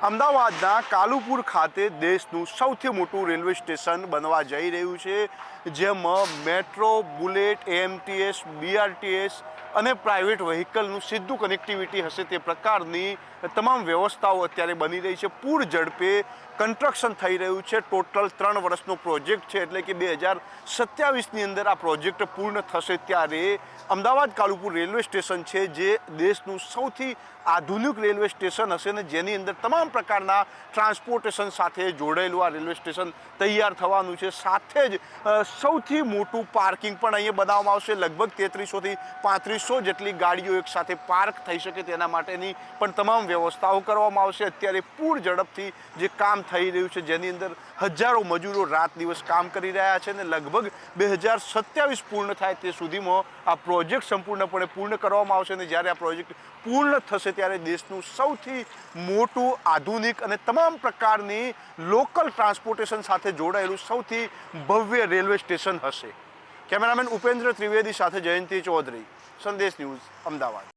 અમદાવાદના કાલુપુર ખાતે દેશનું સૌથી મોટું રેલવે સ્ટેશન બનવા જઈ રહ્યું છે, જેમાં મેટ્રો, બુલેટ, એએમટીએસ, બીઆરટીએસ અને પ્રાઇવેટ વ્હીકલનું સીધું કનેક્ટિવિટી હશે તે પ્રકારની તમામ વ્યવસ્થાઓ અત્યારે બની રહી છે. પૂર ઝડપે કન્સ્ટ્રક્શન થઈ રહ્યું છે. ટોટલ 3 વર્ષનો પ્રોજેક્ટ છે, એટલે કે 2027ની અંદર આ પ્રોજેક્ટ પૂર્ણ થશે. ત્યારે અમદાવાદ કાલુપુર રેલવે સ્ટેશન છે જે દેશનું સૌથી આધુનિક રેલવે સ્ટેશન હશે ને જેની અંદર તમામ પ્રકારના ટ્રાન્સપોર્ટેશન સાથે જોડાયેલું આ રેલવે સ્ટેશન તૈયાર થવાનું છે. સાથે જ સૌથી મોટું પાર્કિંગ પણ અહીંયા બનાવવામાં આવશે. લગભગ 3300થી 3500 જેટલી ગાડીઓ એક સાથે પાર્ક થઈ શકે તેના માટેની પણ તમામ વ્યવસ્થાઓ કરવામાં આવશે. અત્યારે પૂર ઝડપથી જે કામ થઈ રહ્યું છે, જેની અંદર હજારો મજૂરો રાત દિવસ કામ કરી રહ્યા છે અને લગભગ 2027 પૂર્ણ થાય તે સુધીમાં આ પ્રોજેક્ટ સંપૂર્ણપણે પૂર્ણ કરવામાં આવશે. અને જ્યારે આ પ્રોજેક્ટ પૂર્ણ થશે ત્યારે દેશનું સૌથી મોટું, આધુનિક અને તમામ પ્રકારની લોકલ ટ્રાન્સપોર્ટેશન સાથે જોડાયેલું સૌથી ભવ્ય રેલવે સ્ટેશન હશે. કેમેરામેન ઉપેન્દ્ર ત્રિવેદી સાથે જયંતિ ચૌધરી, સંદેશ ન્યૂઝ, અમદાવાદ.